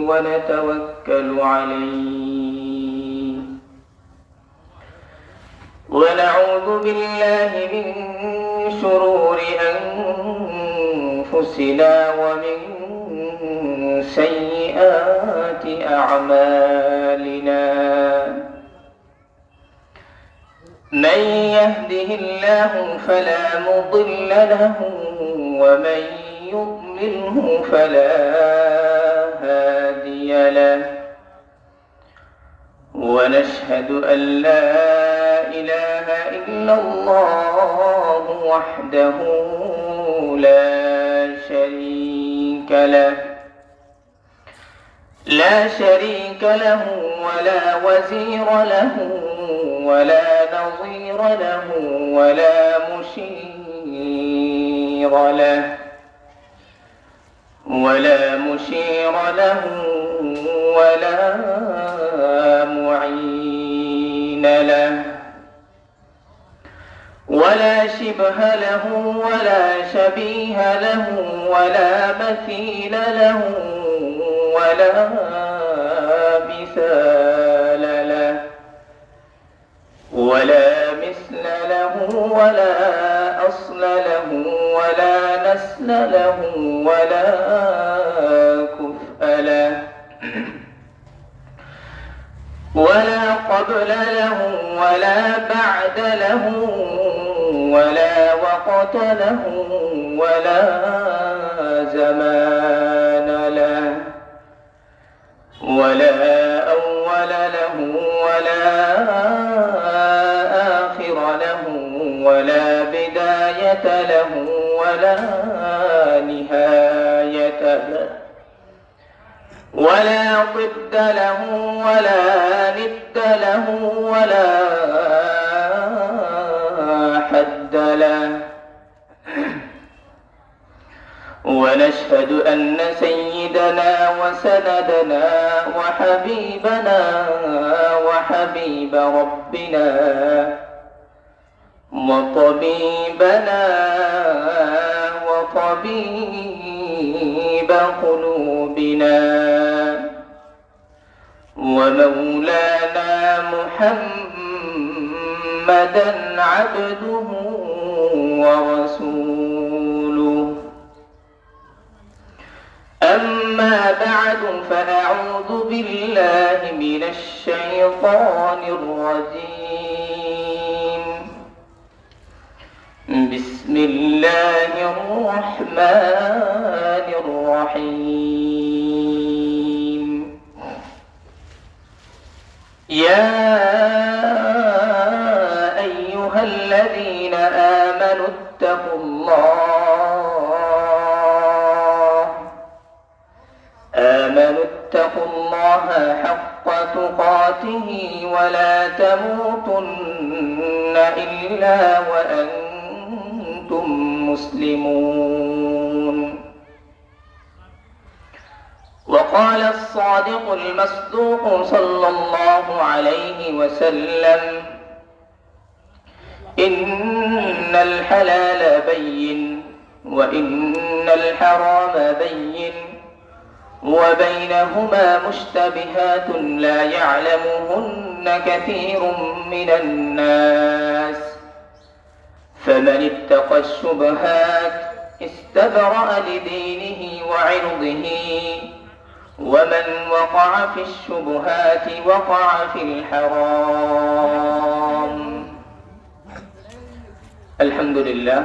ونتوكل عليه ونعوذ بالله من شرور أنفسنا ومن سيئات أعمالنا من يهده الله فلا مضل له ومن يضلله فلا هادي له ونشهد أن لا إله إلا الله وحده لا شريك له ولا وزير له ولا نظير له ولا مشير له ولا معين له ولا شبه له ولا شبيه له ولا مثيل له ولا مثال له ولا مثل له ولا أصل له ولا نسل له ولا كفء له ولا قبل له ولا بعد له ولا وقت له ولا زمان له ولا أول له ولا آخر له ولا بداية له ولا نهاية له ولا ضد له ولا ند له ولا حد له ونشهد أن سيدنا وسندنا وحبيبنا وحبيب ربنا وطبيبنا وطبيب قلوبنا ومولانا محمدا عبده ورسوله أما بعد فأعوذ بالله من الشيطان الرجيم بسم الله الرحمن الرحيم يا أيها الذين آمنوا اتقوا الله حق تقاته ولا تموتن إلا وأنتم مسلمون وقال الصادق المصدوق صلى الله عليه وسلم إن الحلال بين وإن الحرام بين وبينهما مشتبهات لا يعلمهن كثير من الناس فمن اتقى الشبهات استبرأ لدينه وعرضه ومن وقع في الشبهات وقع في الحرام الحمد لله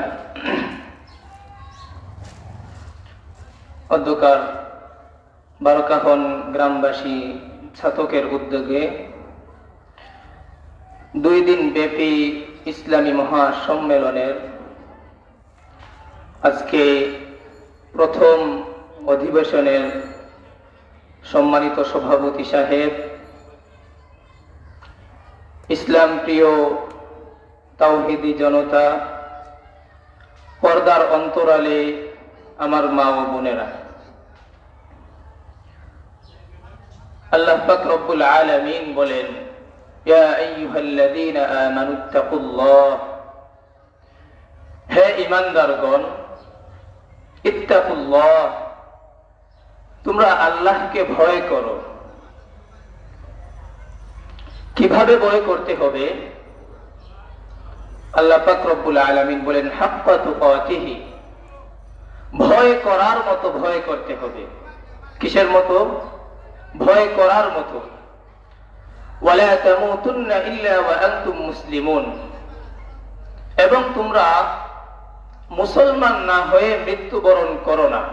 অধ্যকার বারকাহন গ্রামবাসী ছাতকের উদ্যোগে 2 দিন ব্যাপী ইসলামী মহাসম্মেলনের আজকে প্রথম অধিবেশনের সম্মানিত সভাপতি সাহেব, ইসলাম প্রিয় তাওহীদি জনতা, পর্দার অন্তরালে আমার মা ও বোনেরা, আল্লাহ পাক রব্বুল আলামিন বলেন, ইয়া আইয়ুহাল্লাযীনা আমানুত্তাকুল্লাহ, হে ঈমানদারগণ, ইত্তাকুল্লাহ, তোমরা আল্লাহকে ভয় করো। কিভাবে ভয় করতে হবে? আল্লাহ পাক রব্বুল আলামিন বলেন হাক্কা তুকাতিহি, ভয় করার মতো ভয় করতে হবে। কিসের মতো? ভয় করার মতো। ওয়ালা তামুতুন্না ইল্লা ওয়া আনতুম মুসলিমুন, এবং তোমরা মুসলমান না হয়ে মৃত্যুবরণ করো না।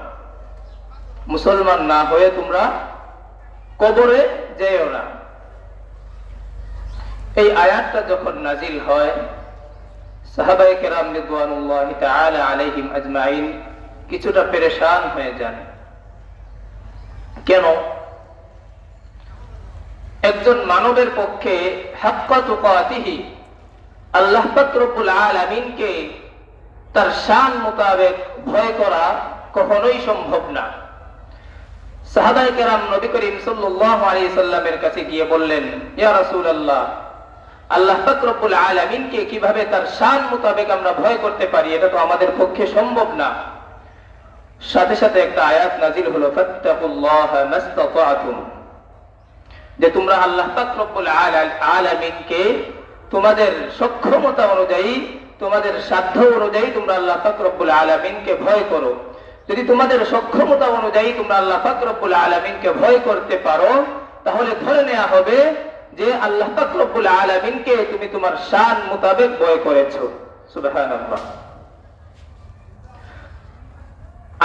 মুসলমান না হয়ে তোমরা কবরে যেও না। এই আয়াতটা যখন নাজিল হয়, সাহাবায়ে কেরাম রিদওয়ানুল্লাহি তাআলা আলাইহিম আজমাইন কিছুটা পেরেশান হয়ে যান। কেন? একজন মানবের পক্ষে হাক্কা তুকাতিহি, আল্লাহ পাক রব্বুল আলামিনকে তার শান মোতাবেক ভয় করা কখনোই সম্ভব না। সাহাবায়ে কেরাম নবী করিম সাল্লাল্লাহু আলাইহি সাল্লামের কাছে গিয়ে বললেন, ইয়া রাসূলুল্লাহ, আল্লাহ পাক রব্বুল আলামিনকে কিভাবে তার শান মোতাবেক আমরা ভয় করতে পারি? এটা তো আমাদের পক্ষে সম্ভব না। সাথে সাথে একটা আয়াত নাজিল হলো, ফাত্তাকুল্লাহা মাসতাতা'তুম, যে তোমরা আল্লাহ পাক রব্বুল আলামিনকে তোমাদের সক্ষমতা অনুযায়ী, তোমাদের সাধ্য অনুযায়ী তোমরা আল্লাহ পাক রব্বুল আলামিনকে ভয় করো। যদি তোমাদের সক্ষমতা অনুযায়ী তোমরা আল্লাহ পাক রব্বুল আলামিনকে ভয় করতে পারো, তাহলে ধরে নেওয়া হবে যে আল্লাহ পাক রব্বুল আলামিনকে তুমি তোমার শান মোতাবেক ভয় করেছো। সুবহানাল্লাহ।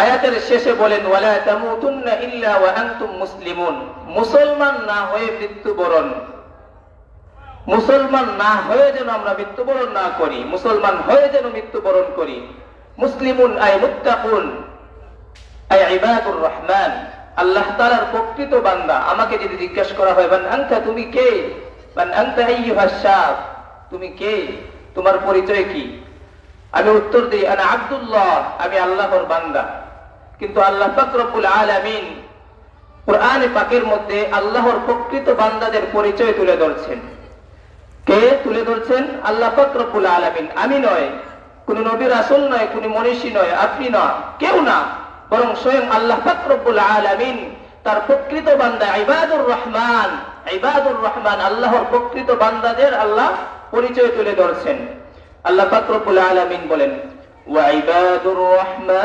আয়াতের শেষে বলেন, ওয়ালা তামুতুন্না ইল্লা ওয়া আনতুম মুসলিমুন, মুসলমান না হয়ে মৃত্যুবরণ, মুসলমান না হয়ে যেন আমরা মৃত্যুবরণ না করি, মুসলমান হয়ে যেন মৃত্যুবরণ করি। মুসলিমুন আই মুত্তাকুন আই ইবাদুর রহমান, আল্লাহ তাআলার প্রকৃত বান্দা। আমাকে যদি জিজ্ঞাসা করা হয়, মান আনতা, তুমি কে? মান আনতা আইয়ুহাস শাব, তুমি কে, তোমার পরিচয় কি? আমি উত্তর দিই, আনা আব্দুল্লাহ, আমি আল্লাহর বান্দা। কিন্তু আল্লাহ পাক রব্বুল আলামিন কুরআনে পাকের মধ্যে আল্লাহর প্রকৃত বান্দাদের পরিচয় তুলে ধরছেন। কে তুলে ধরছেন? আল্লাহ পাক রব্বুল আলামিন। আমি নয়, কোন নবী রাসূল নয়, কোন মনীষী নয়, আপনি না, কেউ না, বরং স্বয়ং আল্লাহ পাক রব্বুল আলামিন তার প্রকৃত বান্দা ইবাদুর রহমান, ইবাদুর রহমান আল্লাহর প্রকৃত বান্দাদের আল্লাহ পরিচয় তুলে ধরছেন। আল্লাহ পাক রব্বুল আলামিন বলেন, ওয়া ইবাদুর রহমান,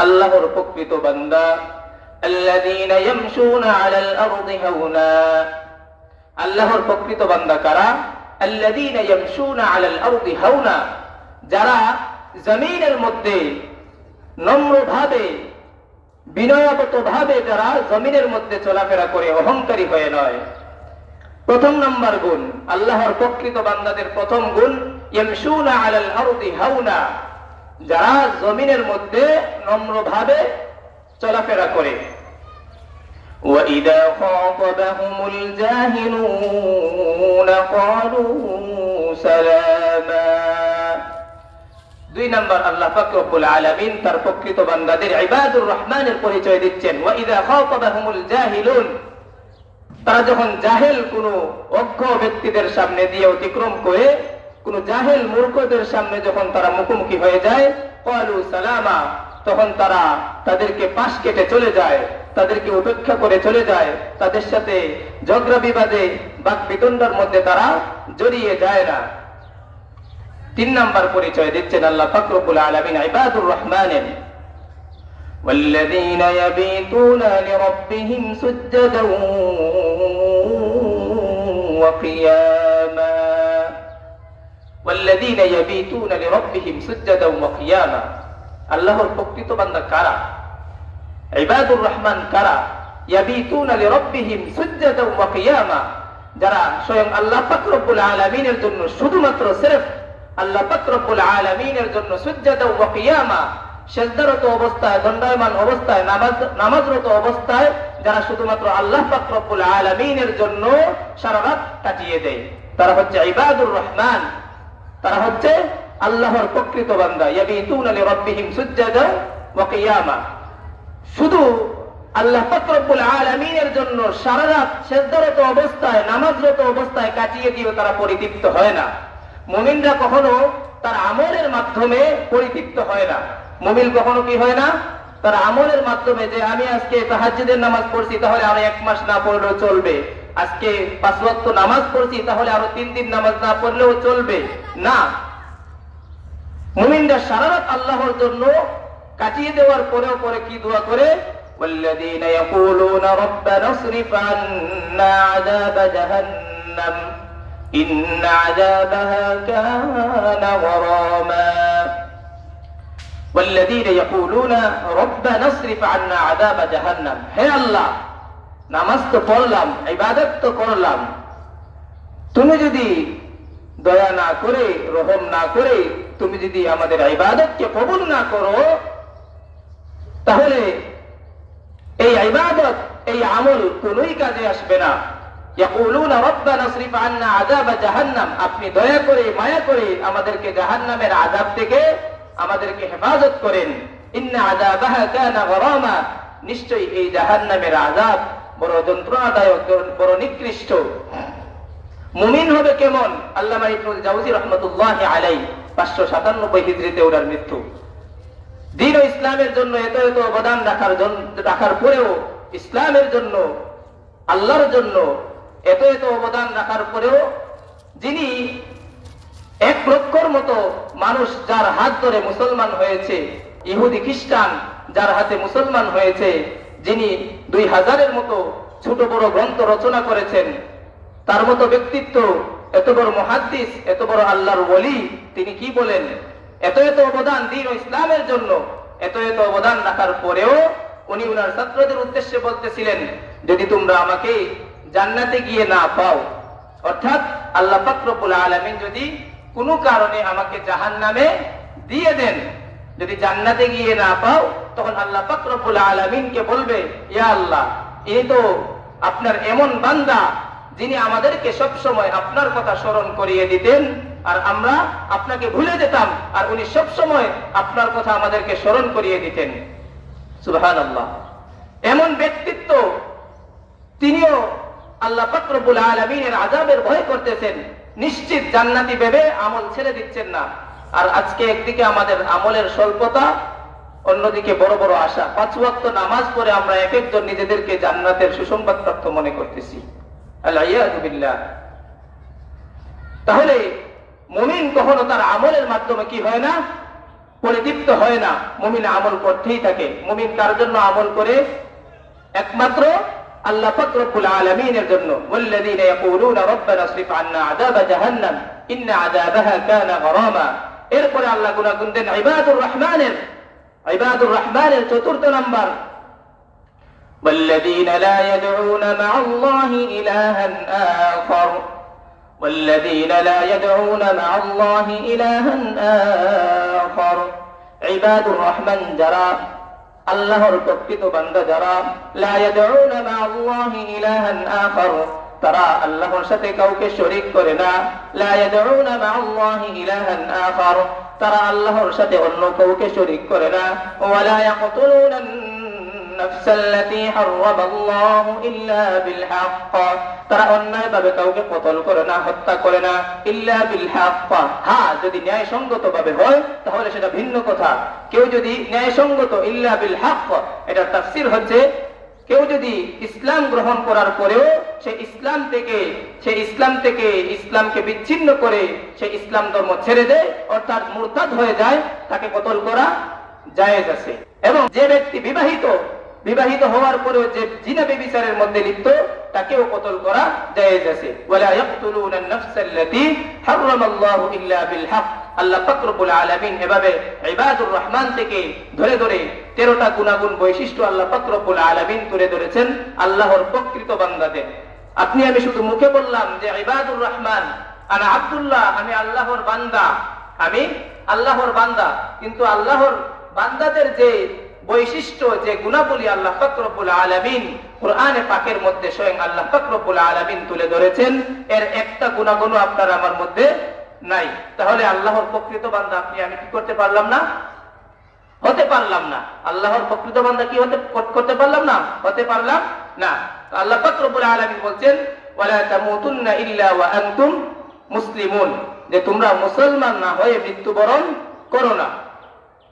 আল্লাহর প্রকৃত বান্দা, আল্লাযীনা ইয়ামশুনা আলাল আরদি হাওনা, আল্লাহর প্রকৃত বান্দা কারা? আল্লাযীনা ইয়ামশুনা আলাল আরদি হাওনা, যারা জমিনের মধ্যে নম্রভাবে, বিনয়গতভাবে যারা জমিনের মধ্যে চলাফেরা করে, অহংকারী হয়ে নয়। প্রথম নাম্বার গুণ, আল্লাহর প্রকৃত বান্দাদের প্রথম গুণ, ইয়ামশুনা আলাল আরদি হাওনা, যারা জমিনের মধ্যে নম্রভাবে চলাফেরা করে। وَإِذَا خَاطَبَهُمُ الْجَاهِلُونَ قَالُوا سَلَامًا। দুই নাম্বার, আল্লাহ পাক রব্বুল আলামিন তার প্রকৃত বান্দাদের ইবাদুর রহমানের পরিচয় দিচ্ছেন। وَإِذَا خَاطَبَهُمُ الْجَاهِلُونَ, তারা যখন জাহেল কোন অজ্ঞ ব্যক্তিদের সামনে দিয়ে অতিক্রম করে, কোন জাহেল মূর্খদের সামনে যখন তারা মুখোমুখি হয়ে যায়, ক্বালু সালামা, তখন তারা তাদেরকে পাশ কেটে চলে যায়, তাদেরকে উপেক্ষা করে চলে যায়, তাদের সাথে ঝগড়া বিবাদে বাক বিতণ্ডার মধ্যে তারা জড়িয়ে যায় না। তিন নাম্বার পরিচয় দিচ্ছেন আল্লাহ পাক রব্বুল আলামিন ইবাদুর রহমানের, والذين يبيتون لربهم سجدا وقياما، والذين يبيتون لربهم سجدا وقياما, আল্লাহর প্রকৃত বান্দা কারা? ইবাদুর রহমান কারা? ইয়াবিতুনা লিরাব্বিহিম সুজদান ওয়া কিয়ামা, যারা স্বয়ং আল্লাহ পাক রব্বুল আলামিনের জন্য, শুধুমাত্র সিরফ আল্লাহ পাক রব্বুল আলামিনের জন্য সুজদান ওয়া কিয়ামা, সিজদারত অবস্থায়, দণ্ডায়মান অবস্থায়, নামাজরত অবস্থায় যারা শুধুমাত্র আল্লাহ পাক রব্বুল আলামিনের জন্য সারা রাত কাটিয়ে দেয়, তারা হচ্ছে ইবাদুর রহমান, তারা হচ্ছে আল্লাহর প্রকৃত বান্দা। ইয়াবিতুনা লিরাব্বিহিম সুজদান ওয়া কিয়ামা, শুধু আল্লাহ পাক রব্বুল আলামিনের জন্য সারা রাত সিজদারত অবস্থায়, নামাজরত অবস্থায় কাটিয়ে দিয়েও তারা পরিতৃপ্ত হয় না। মুমিনরা কখনো তার আমলের মাধ্যমে পরিতৃপ্ত হয় না, মুমিন কখনো কি হয় না, তার আমলের মাধ্যমে যে আমি আজকে তাহাজ্জুদের নামাজ পড়ছি তাহলে আরো 1 মাস না পড়লেও চলবে, আজকে 5 ওয়াক্ত নামাজ পড়ছি তাহলে আরো 3 দিন নামাজ না পড়লেও চলবে না। মুমিনরা সারা রাত আল্লাহর জন্য কাটিয়ে দেওয়ার পরেও পরে কি দোয়া করে, والذين يقولون ربنا اصرف عنا عذاب جهنم إن عذابها كان غراما والذين يقولون ربنا اصرف عنا عذاب جهنم হে আল্লাহ, নামাজ তো পড়লাম, ইবাদত তো করলাম, তুমি যদি দয়া না করে, রহম না করে, তুমি যদি আমাদের ইবাদতকে কবুল না করো, তাহলে এই ইবাদত, এই আমল কোনোই কাজে আসবে না। ইয়াকুলুনা রব্বানা আসরিফ আন্না আযাব জাহান্নাম, আপনি দয়া করে মায়া করে আমাদেরকে জাহান্নামের আযাব থেকে আমাদেরকে হেফাজত করেন। ইন্না আযাবাহা কানা গরামা, নিশ্চয়ই এই জাহান্নামের আযাব বড় যন্ত্রণাদায়ক, বড় নিকৃষ্ট। মুমিন হবে কেমন? আল্লামা ইবনুল জাওজি রাহমাতুল্লাহি আলাইহি 597 হিজরিতে ওনার মৃত্যু। দ্বীন ও ইসলামের জন্য এত এত অবদান রাখার পরেও, ইসলামের জন্য, আল্লাহর জন্য এত এত অবদান রাখার পরেও, যিনি 1 লক্ষর মতো মানুষ যার হাত ধরে মুসলমান হয়েছে, ইহুদি খ্রিস্টান যার হাতে মুসলমান হয়েছে, যিনি 2000-এর মতো ছোট বড় গ্রন্থ রচনা করেছেন, তার মতো ব্যক্তিত্ব, এত বড় মুহাদ্দিস, এত বড় আল্লাহর ওলি, তিনি কি বলেন? এত এত অবদান দ্বীন ও ইসলামের জন্য, এত এত অবদান রাখার পরেও উনি ওনার ছাত্রদের উদ্দেশ্যে বলতেছিলেন, যদি তোমরা আমাকে জান্নাতে গিয়ে না পাও, অর্থাৎ আল্লাহ পাক রব্বুল আলামিন যদি কোনো কারণে আমাকে জাহান্নামে দিয়ে দেন, যদি জান্নাতে গিয়ে না পাও, তখন আল্লাহ পাক রব্বুল আলামিনকে বলবে, ইয়া আল্লাহ, ইনি তো আপনার এমন বান্দা যিনি আমাদেরকে সব সময় আপনার কথা স্মরণ করিয়ে দিতেন, আর আমরা আপনাকে ভুলে যেতাম, আর উনি সব সময় আপনার কথা আমাদেরকে স্মরণ করিয়ে দিতেন। সুবহানাল্লাহ। এমন ব্যক্তিত্ব, তিনিও আল্লাহ পাক রব্বুল আলামিনের আযাবের ভয় করতেছেন, নিশ্চিত জান্নাতি ভেবে আমল ছেড়ে দিচ্ছেন না। আর আজকে একদিকে আমাদের আমলের স্বল্পতা, অন্যদিকে বড় বড় আশা। 5 ওয়াক্ত নামাজ পড়ে আমরা এক একজন নিজেদেরকে জান্নাতের সুসংবাদ প্রাপ্ত মনে করতেছি। আল-ইয়াযু বিল্লাহ। তাহলে মুমিন কখনো তার আমলের মাধ্যমে কি হয় না? পরিদীপ্ত হয় না। মুমিন আমল করতেই থাকে। মুমিন কার জন্য আমল করে? একমাত্র আল্লাহ পাক রব্বুল আলামিনের জন্য। ওয়াল্লাযীনা ইয়াকুলুনা রাব্বানা আসরিফ আন্না আযাবা জাহান্নাম ইন্না আযাবাহা কানা গরামা। এরপরে আল্লাহ গুণাগুণ দেন ইবাদুর রহমানের। ইবাদুর রহমানের 4th নাম্বার, والذين لا يدعون مع الله إلها آخر والذين لا يدعون مع الله إلها آخر عباد الرحمن যারা আল্লাহর প্রকৃত বান্দা, যারা লা ইয়াদউনা মা আল্লাহি ইলাহান আখার, তারা আল্লাহর সাথে কাউকে শরীক করে না। লা ইয়াদউনা মা আল্লাহি ইলাহান আখার, তারা আল্লাহর সাথে অন্য কাউকে শরীক করে না। ওয়ালা ইয়াকতুলুনা নাফসাল্লাতী হারামাল্লাহু ইল্লা বিল হক, তারা অন্যায়ভাবে কাউকে কতল করে না, হত্যা করে না। ইল্লা বিল হক, হ্যাঁ যদি ন্যায়সঙ্গত ভাবে হয় তাহলে সেটা ভিন্ন কথা। কেউ যদি ন্যায়সঙ্গত, ইল্লা বিল হক, এটা তাফসীর হচ্ছে কেউ যদি ইসলাম গ্রহণ করার পরেও সে ইসলামকে বিচ্ছিন্ন করে সে ইসলাম ধর্ম ছেড়ে দেয়, অর্থাৎ মুরতাদ হয়ে যায়, তাকে কতল করা জায়েজ আছে। এবং যে ব্যক্তি বিবাহিত হওয়ার পরেও যে জিনা ব্যভিচারের মধ্যে লিপ্ত, তাকেও কতল করা জায়েজ আছে। ওয়ালা ইয়াকতুলুনা আন-নাফসাল্লাতী হারামাল্লাহু ইল্লা বিল হক। আল্লাহ পাক রব্বুল আলামিন এভাবে ইবাদুর রহমান থেকে ধরে ধরে 13টা গুণাগুণ বৈশিষ্ট্য আল্লাহ পাক রব্বুল আলামিন তুলে ধরেছেন আল্লাহর প্রকৃত বান্দাদের। আপনি আমি শুধু মুখে বললাম যে ইবাদুর রহমান, আনা আব্দুল্লাহ, আমি আল্লাহর বান্দা, কিন্তু আল্লাহর বান্দাদের যে বৈশিষ্ট্য, যে গুণাবলী আল্লাহ পাক রব্বুল আলামিন কুরআনে পাকের মধ্যে স্বয়ং আল্লাহ পাক রব্বুল আলামিন তুলে ধরেছেন, এর একটা গুণাগুণও আপনার আমার মধ্যে নাই। তাহলে আল্লাহর প্রকৃত বান্দা আপনি আমি কি করতে পারলাম না? হতে পারলাম না। আল্লাহর প্রকৃত বান্দা কি করতে পারলাম না? হতে পারলাম না। আল্লাহ পাক রব্বুল আলামিন বলছেন, ওয়ালা তামুতুন্না ইল্লা ওয়া আনতুম মুসলিমুন, যে তোমরা মুসলমান না হয়ে মৃত্যুবরণ করো না।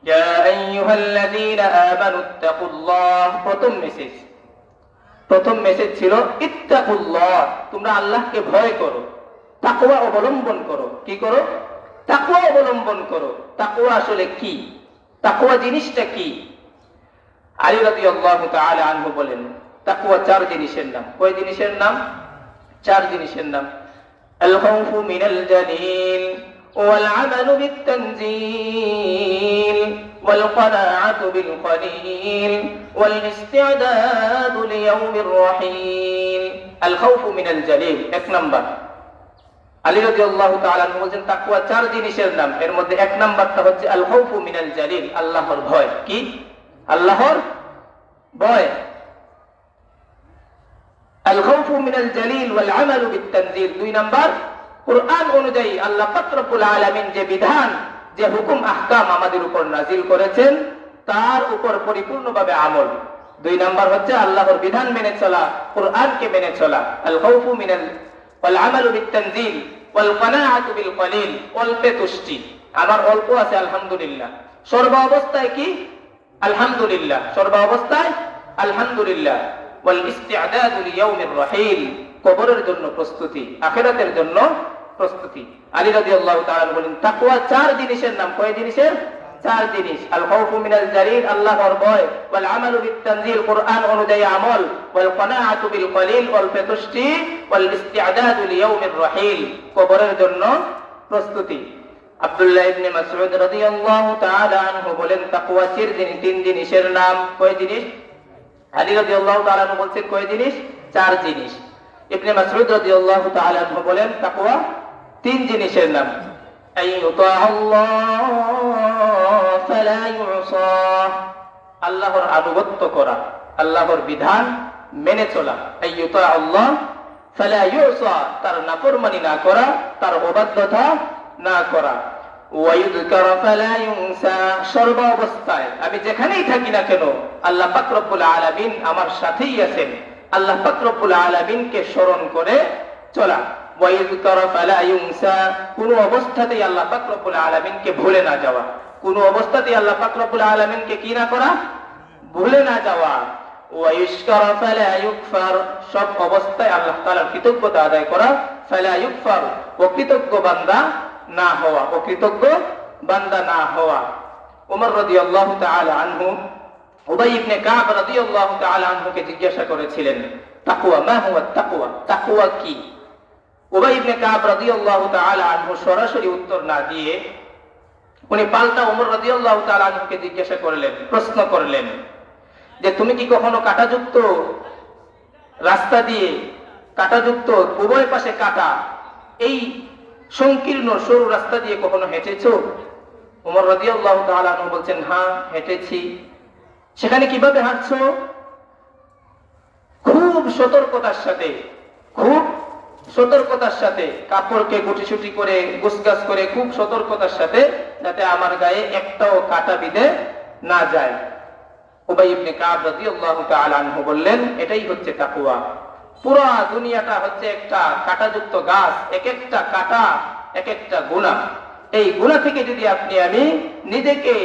ইয়া আইয়ুহাল্লাযীনা আমানুত্তাকুল্লাহ, প্রথম মেসেজ ছিল ইত্তাকুল্লাহ, তোমরা আল্লাহকে ভয় করো, তাকওয়া অবলম্বন করো। কি করো? তাকওয়া অবলম্বন করো। তাকওয়া আসলে কি? তাকওয়া জিনিসটা কি? আলী রাদিয়াল্লাহু তাআলা আনহু বলেন, তাকওয়া চার জিনিসের নাম। কয় জিনিসের নাম? চার জিনিসের নাম। আল খাউফু মিনাল জালিল ওয়াল আমালু বিত তানজিল ওয়াল ক্বানাআতু বিল কলিল ওয়াল ইসতি'দাদু লিয়াউমির রহিল। আল খাউফু মিনাল জালিল এক নাম্বার। আলী রাদিয়াল্লাহু তাআলা আনহু বলেন তাকওয়া চার জিনিসের নাম। এর মধ্যে এক নাম্বারটা হচ্ছে আল খাউফু মিনাল জালিল, আল্লাহর ভয়। কি? আল্লাহর ভয়। আল খাউফু মিনাল জালিল ওয়াল আমালু বিত তানজিল। দুই নাম্বার, কুরআন অনুযায়ী আল্লাহ পাক রব্বুল আলামিন যে বিধান, যে হুকুম আহকাম আমাদের উপর নাজিল করেছেন তার উপর পরিপূর্ণভাবে আমল। দুই নাম্বার হচ্ছে আল্লাহর বিধান মেনে চলা, কুরআনকে মেনে চলা। আল খাউফু মিনাল ওয়াল আমালু বিত তানজিল ওয়াল ক্বানাআতু বিল কলিল, অল্পে তুষ্টি। আমার অল্প আছে আলহামদুলিল্লাহ। সর্ব অবস্থায় কি? আলহামদুলিল্লাহ। সর্ব অবস্থায় আলহামদুলিল্লাহ। ওয়াল ইসতি'দাদু লিয়াউমির রহিল, কবরের জন্য প্রস্তুতি, আখিরাতের জন্য প্রস্তুতি। আলী রাদিয়াল্লাহু তাআলা বলেন তাকওয়া চার জিনিসের নাম। কয় জিনিসের? চার জিনিস। আল খাউফু মিনাল জালিল, আল্লাহর ভয়, ওয়াল আমালু বিত তানজিল, কুরআন অনুযায়ী আমল, ওয়াল ক্বানাআতু বিল কলিল, অল্পে তুষ্টি, ওয়াল ইসতি'দাদু লিয়াউমির রহিল, কবরের জন্য প্রস্তুতি। আব্দুল্লাহ ইবনে মাসউদ রাদিয়াল্লাহু তাআলা আনহু বলেন তাকওয়া তিন জিনিসের নাম। কয় জিনিস? আলী রাদিয়াল্লাহু তাআলা আনহু বলেন কয় জিনিস? চার জিনিস। ইবনে মাসউদ রাদিয়াল্লাহু তাআলা আনহু বলেন তাকওয়া তিন জিনিসের নাম। আইয়ুতাআল্লাহ ফালা ইউসা, আল্লাহর আনুগত্য করা, আল্লাহর বিধান মেনে চলা। আইয়ুতাআল্লাহ ফালা ইউসা, তার নাফরমানি না করা, তার অবাধ্যতা না করা। ওয়ায়ুযকার ফালা ইউনসা, সর্ব অবস্থায় আমি যেখানেই থাকি না কেন আল্লাহ পাক রব্বুল আলামিন আমার সাথেই আছেন। আল্লাহ পাক রব্বুল আলামিনকে স্মরণ করে চলা। ওয়ায়ুযকার ফালা ইউনসা, কোন অবস্থাতেই আল্লাহ পাক রব্বুল আলামিনকে ভুলে না যাওয়া। কোন অবস্থাতেই আল্লাহ পাক রব্বুল আলামিনকে কি না করা? ভুলে না যাওয়া। ওয়ায়ুশকার ফালা ইউকফার, সব অবস্থায় আল্লাহ তাআলার কৃতজ্ঞতা আদায় করা। ফালা ইউকফার, অকৃতজ্ঞ বান্দা না হওয়া, অকৃতজ্ঞ বান্দা না হওয়া। ওমর রাদিয়াল্লাহু তাআলা আনহু উবাই ইবনে কাব রাদিয়াল্লাহু তাআলা আনহুকে জিজ্ঞাসা করেছিলেন তাকওয়া মা হুয়া তাকওয়া, তাকওয়া কি? উবাই ইবনে কাব রাদিয়াল্লাহু তাআলা আনহু সরাসরি উত্তর না দিয়ে উনি পাল্টা ওমর রাদিয়াল্লাহু তাআলা আনহুকে জিজ্ঞাসা করলেন, প্রশ্ন করলেন যে তুমি কি কখনো কাঁটাযুক্ত রাস্তা দিয়ে, কাঁটাযুক্ত উভয় পাশে কাঁটা, এই সংকীর্ণ সরু রাস্তা দিয়ে কখনো হেঁটেছো? ওমর রাদিয়াল্লাহু তাআলা আনহু বলছেন হ্যাঁ হেঁটেছি। সেখানে কিভাবে হাঁটছো? খুব সতর্কতার সাথে, খুব সতর্কতার সাথে, কাপড়কে গুটিসুটি করে গুছগাছ করে খুব সতর্কতার সাথে, যাতে আমার গায়ে একটাও কাঁটা বিঁধে না যায়। উবাই ইবনে কাব রাদিয়াল্লাহু তাআলা আনহু বললেন এটাই হচ্ছে তাকওয়া। পুরো দুনিয়াটা হচ্ছে একটা কাঁটাযুক্ত গাছ, এক একটা কাঁটা এক একটা গুনাহ। এই গুনাহ থেকে যদি আপনি আমি নিজেকে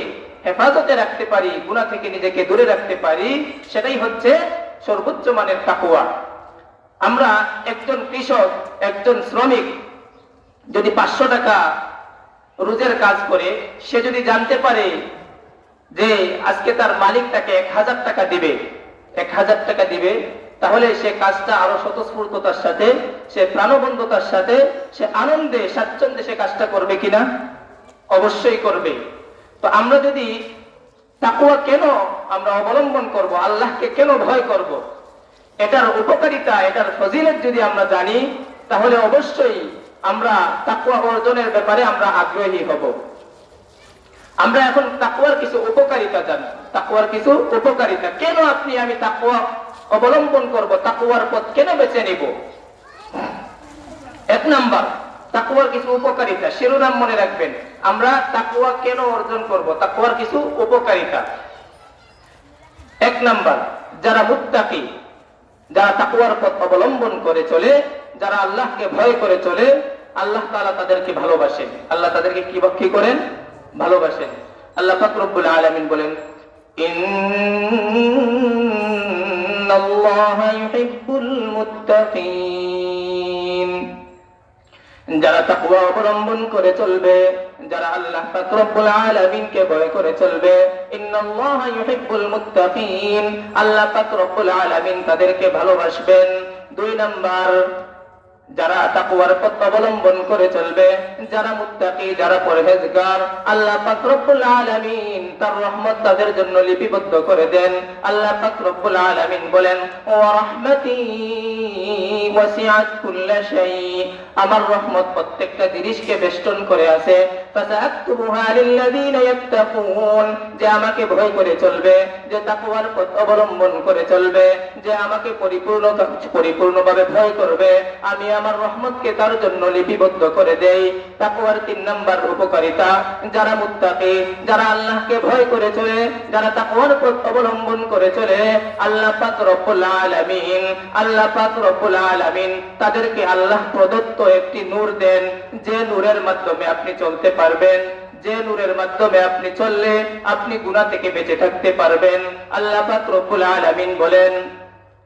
হেফাজতে রাখতে পারি, গুনাহ থেকে নিজেকে দূরে রাখতে পারি, সেটাই হচ্ছে সর্বোচ্চ মানের তাকওয়া। আমরা একজন কৃষক, একজন শ্রমিক যদি 500 টাকা রোজের কাজ করে, সে যদি জানতে পারে যে আজকে তার মালিক তাকে 1000 টাকা দিবে, 1000 টাকা দিবে, তাহলে সে কাজটা আরো স্বতঃস্ফূর্ততার সাথে, সে প্রাণবন্ধতার সাথে, সে আনন্দে স্বাচ্ছন্দ্যে সে কাজটা করবে কিনা? অবশ্যই করবে। তো আমরা যদি তাকওয়া কেন আমরা অবলম্বন করব, আল্লাহকে কেন ভয় করব, এটার উপকারিতা, এটার ফজিলত যদি আমরা জানি, তাহলে অবশ্যই আমরা তাকওয়া অর্জনের ব্যাপারে আমরা আগ্রহী হব। আমরা এখন তাকওয়ার কিছু উপকারিতা জানি। তাকওয়ার কিছু উপকারিতা, কেন আপনি আমি তাকওয়া অবলম্বন করব, তাকওয়ার পথ কেন বেছে নিব? এক নাম্বার, তাকওয়ার কিছু উপকারিতা, শিরোনাম মনে রাখবেন। আমরা তাকওয়া কেন অর্জন করব, তাকওয়ার কিছু উপকারিতা। এক নাম্বার, যারা মুত্তাকি, যারা তাকওয়ার পথ অবলম্বন করে চলে, যারা আল্লাহকে ভয় করে চলে, আল্লাহ তাআলা তাদেরকে ভালোবাসেন। আল্লাহ তাদেরকে কি করেন? ভালোবাসেন। আল্লাহ পাক রব্বুল আলামিন বলেন, ইন্নাল্লাহা ইউহিব্বুল মুত্তাকিন। যারা তাকওয়া অবলম্বন করে চলবে, যারা আল্লাহ পাক রব্বুল আলামিনকে ভয় করে চলবে, ইন্নাল্লাহা ইউহিব্বুল মুত্তাকিন, আল্লাহ পাক রব্বুল আলামিন তাদেরকে ভালোবাসবেন। 2 নাম্বার, যারা তাকওয়ার পথ অবলম্বন করে চলবে, যারা মুত্তাকি, যারা পরহেজগার, আল্লাহ পাক রব্বুল আলামিন তার রহমত তাদের জন্য লিপিবদ্ধ করে দেন। আল্লাহ পাক রব্বুল আলামিন বলেন, ওয়া রাহমাতি ওয়াসিআত কুল্লা শাই, আমার রহমত প্রত্যেকটা জিনিসকে বেষ্টন করে আছে। ফাসাআকতুবুহা লিল্লাযিনা ইয়াত্তাকুন, যে আমাকে ভয় করে চলবে, যে তাকওয়ার পথ অবলম্বন করে চলবে, যে আমাকে পরিপূর্ণভাবে ভয় করবে, আমি আমার রহমতকে তার জন্য লিপিবদ্ধ করে দেই। তাকওয়ার 3 নাম্বার উপকারিতা, যারা মুত্তাকি, যারা আল্লাহকে ভয় করে চলে, যারা তাকওয়ার পথ অবলম্বন করে চলে, আল্লাহ পাক রব্বুল আলামিন তাদেরকে আল্লাহ প্রদত্ত একটি নূর দেন, যে নূরের মাধ্যমে আপনি চলতে পারবেন, যে নূরের মাধ্যমে আপনি চললে আপনি গুনাহ থেকে বেঁচে থাকতে পারবেন। আল্লাহ পাক রব্বুল আলামিন বলেন,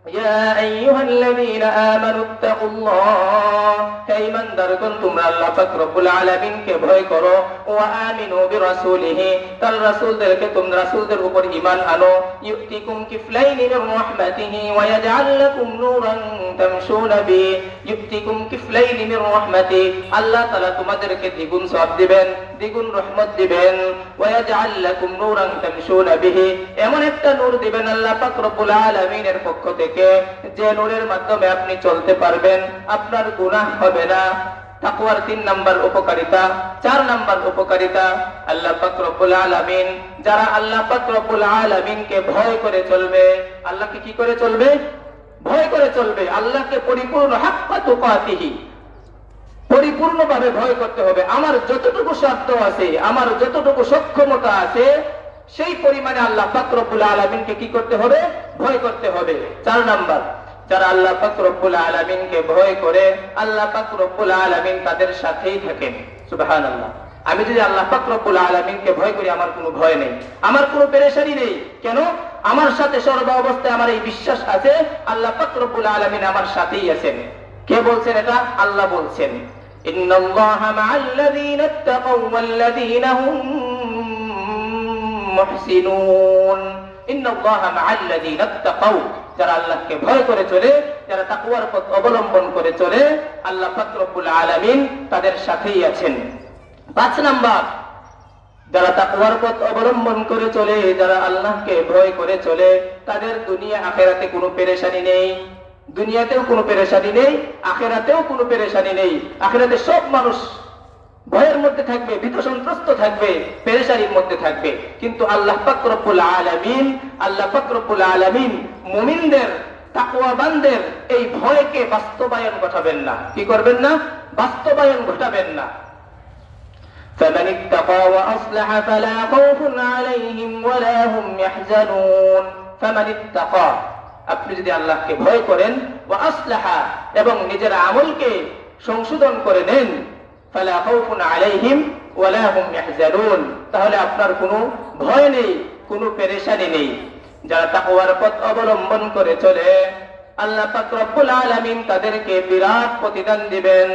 ইয়া আইয়ুহাল্লাযীনা আমানুত্তাকুল্লাহ, হে ঈমানদারগণ তোমরা আল্লাহ পাক রব্বুল আলামিনকে ভয় করো। ওয়া আমিনু বিরাসূলিহি, তার রাসূলদেরকে তোমরা রাসূলদের উপর ঈমান আনো। ইউতিকুম কিফলাইনি মির রাহমাতিহি ওয়া ইয়াজআল লাকুম নূরান তামশুনা বি, ইউতিকুম কিফলাইনি মির রাহমাতি, আল্লাহ তাআলা তোমাদেরকে দ্বিগুণ সওয়াব দিবেন, দ্বিগুণ রহমত দিবেন। ওয়া ইয়াজআল লাকুম নূরান তামশুনা বিহি, এমন একটা নূর দিবেন আল্লাহ পাক রব্বুল আলামিনের পক্ষ থেকে, যে নূরের মাধ্যমে আপনি চলতে পারবেন, আপনার গুনাহ হবে না। তাকওয়ার 3 নাম্বার উপকারিতা। 4 নাম্বার উপকারিতা, আল্লাহ পাক রব্বুল আলামিন, যারা আল্লাহ পাক রব্বুল আলামিনকে ভয় করে চলবে, আল্লাহকে কি করে চলবে? ভয় করে চলবে। আল্লাহকে পরিপূর্ণ হাক্কা তুকাতিহি, পরিপূর্ণভাবে ভয় করতে হবে। আমার যতটুকু সাধ্য আছে, আমার যতটুকু সক্ষমতা আছে, সেই পরিমাণে আল্লাহ পাক রব্বুল আলামিনকে কি করতে হবে? ভয় করতে হবে। 4 নাম্বার, যারা আল্লাহ পাক রব্বুল আলামিনকে ভয় করে, আল্লাহ পাক রব্বুল আলামিন তাদের সাথেই থাকেন। সুবহানাল্লাহ। আমি যদি আল্লাহ পাক রব্বুল আলামিনকে ভয় করি, আমার কোনো ভয় নেই, আমার কোনো পেরেশানি নেই। কেন? আমার সাথে সর্ব অবস্থায় আমার এই বিশ্বাস আছে, আল্লাহ পাক রব্বুল আলামিন আমার সাথেই আছেন। কে বলছেন এটা? আল্লাহ বলছেন, ইন্নাল্লাহা মা'আল্লাযীনা ইত্তাকাউ ওয়াল্লাযীনা হুম মুহসিনুন। ইন্নাল্লাহা মা'আল্লাযীনা ইত্তাকাউ, যারা আল্লাহকে ভয় করে চলে, যারা তাকওয়ার পথ অবলম্বন করে চলে, আল্লাহ পাক রব্বুল আলামিন তাদের সাথেই আছেন। 5 নাম্বার, যারা তাকওয়ার পথ অবলম্বন করে চলে, যারা আল্লাহকে ভয় করে চলে, তাদের দুনিয়া আখিরাতে কোনো পেরেশানি নেই। দুনিয়াতেও কোনো পেরেশানি নেই, আখিরাতেও কোনো পেরেশানি নেই। আখিরাতে সব মানুষ ভয়ের মধ্যে থাকবে, ভীত সন্ত্রস্ত থাকবে, পেরেশানির মধ্যে থাকবে। কিন্তু আল্লাহ পাক রব্বুল আলামিন মুমিনদের, তাকওয়াবানদের এই ভয়কে বাস্তবায়ন ঘটাবেন না। কি করবেন না? বাস্তবায়ন ঘটাবেন না। فمن اتقى وأصلح فلا خوف عليهم ولا هم يحزنون। فمن اتقى, আপনি যদি আল্লাহকে ভয় করেন, ওয়া আসলাহা, এবং নিজের আমলকে সংশোধন করে নেন, ফালা খাউফুন আলাইহিম ওয়ালা হুম ইয়াহজানুন, তাহলে আপনার কোনো ভয় নেই, কোনো পেরেশানি নেই। যারা তাকওয়ার পথ অবলম্বন করে চলে, আল্লাহ পাক রব্বুল আলামিন তাদেরকে বিরাট প্রতিদান দিবেন।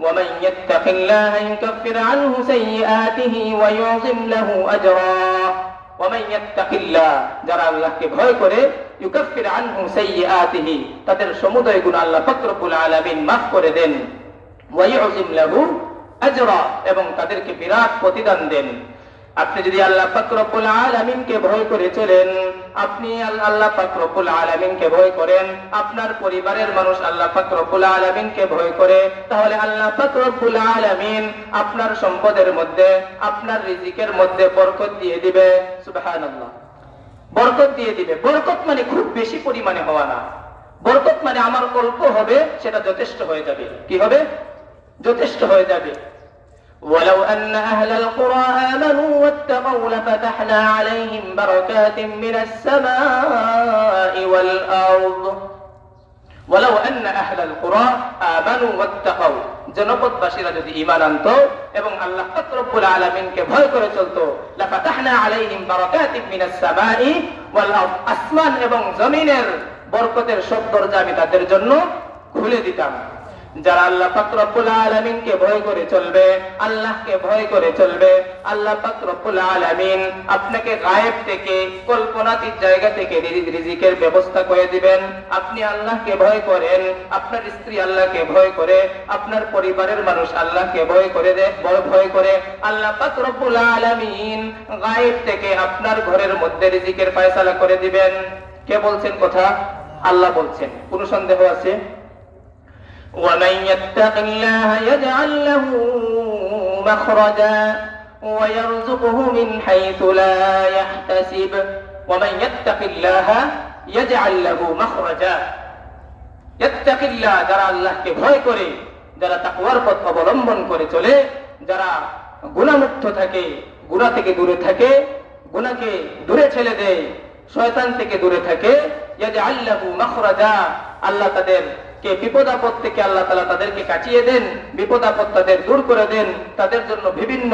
ومن يتق الله يكفر عنه سيئاته ويعظم له أجرا। ومن يتق الله, যারা আল্লাহকে ভয় করে, ইউকাফির আনহু সাইয়্যাতিহি, তাদের সমুদয় গুনাহ আল্লাহ পাক রব্বুল আলামিন মাফ করে দেন। ওয়া ইউযিম লাহু আজরা, এবং তাদেরকে বিরাট প্রতিদান দেন। আপনি যদি আল্লাহ পাক রব্বুল আলামিনকে ভয় করে চলেন, আপনি আল্লাহ পাক রব্বুল আলামিনকে ভয় করেন, আপনার পরিবারের মানুষ আল্লাহ পাক রব্বুল আলামিনকে ভয় করে, তাহলে আল্লাহ পাক রব্বুল আলামিন আপনার সম্পদের মধ্যে, আপনার রিজিকের মধ্যে বরকত দিয়ে দিবে। সুবহানাল্লাহ। বরকত দিয়ে দিবে। বরকত মানে খুব বেশি পরিমাণে হওয়া না। বরকত মানে আমার অল্প হবে, সেটা যথেষ্ট হয়ে যাবে। কি হবে? যথেষ্ট হয়ে যাবে। ولو أن أهل القرى آمنوا واتقوا لفتحنا عليهم بركات من السماء والأرض ওয়ালাউ আন্না আহলাল কুরা আমানু ওয়াত্তাকাউ, জনপদবাসীরা যদি ঈমান আনতো এবং আল্লাহ পাক রব্বুল আলামিনকে ভয় করে চলতো, লাফাতাহনা আলাইহিম বারাকাতিম মিনাস সামাই ওয়াল আরদ, আসমান এবং জমিনের বরকতের সব দরজা আমি তাদের জন্য খুলে দিতাম। যারা আল্লাহ পাক রব্বুল আলামিনকে ভয় করে চলবে, আল্লাহকে ভয় করে চলবে, আল্লাহ পাক রব্বুল আলামিন আপনাকে গায়েব থেকে, কল্পনাতীত জায়গা থেকে রিজিকের ব্যবস্থা করে দিবেন। আপনি আল্লাহকে ভয় করেন, আপনার স্ত্রী আল্লাহকে ভয় করে, আপনার পরিবারের মানুষ আল্লাহকে ভয় করে, ভয় করে, আল্লাহ পাক রব্বুল আলামিন গায়েব থেকে আপনার ঘরের মধ্যে রিজিকের ফয়সালা করে দিবেন। কে বলছেন কথা? আল্লাহ বলছেন। কোনো সন্দেহ আছে? ومن يتق الله يجعل له مخرجا ويرزقه من حيث لا يحتسب ومن يتق الله يجعل له مخرجا। يتق الله, যারা আল্লাহকে ভয় করে, যারা তাকওয়ার পথ অবলম্বন করে চলে, যারা গুনাহমুক্ত থাকে, গুনাহ থেকে দূরে থাকে, গুনাহকে দূরে ছেড়ে দেয়, শয়তান থেকে দূরে থাকে, ইয়াজআল লাহু মাখরাজা, আল্লাহ তাদেরকে বিপদ আপদ থেকে আল্লাহ তাআলা তাদেরকে কাটিয়ে দেন, বিপদ আপদ তাদের দূর করে দেন, তাদের জন্য বিভিন্ন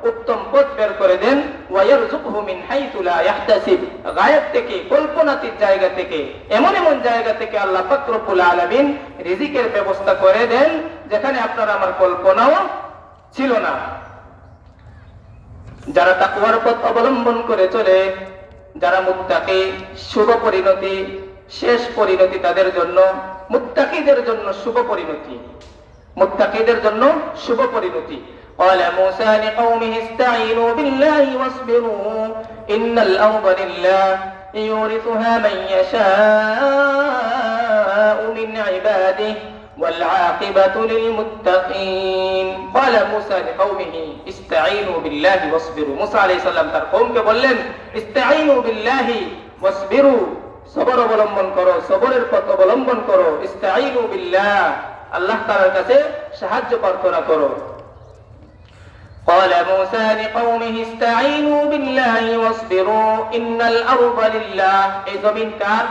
উত্তম পথ বের করে দেন। ওয়া ইয়ারযুকহু মিন হাইতু লা ইয়াহতাসিব, গায়েব থেকে, কল্পনাতীত জায়গা থেকে, এমন এমন জায়গা থেকে আল্লাহ পাক রব্বুল আলামিন রিজিকের ব্যবস্থা করে দেন যেখানে আপনার আমার কল্পনাও ছিল না। যারা তাকওয়ার পথ অবলম্বন করে চলে, যারা মুত্তাকি, শুভ পরিণতি, শেষ পরিণতি তাদের জন্য, মুত্তাকিদের জন্য শুভ পরিণতি, মুত্তাকিদের জন্য শুভ পরিণতি। قال موسى لقومه استعينوا بالله واصبروا إن الأرض لله يورثها من يشاء من عباده والعاقبة للمتقين। قال موسى لقومه استعينوا بالله واصبروا। موسى عليه السلام তার কওমকে বললেন استعينوا بالله واصبروا, সবর অবলম্বন করো, সবরের পথ অবলম্বন করো। ইস্তাঈনু বিল্লাহ, আল্লাহ তাআলার কাছে সাহায্য প্রার্থনা করো। قال موسى لقومه استعينوا بالله واصبروا إن الأرض لله, এই জমিন কার?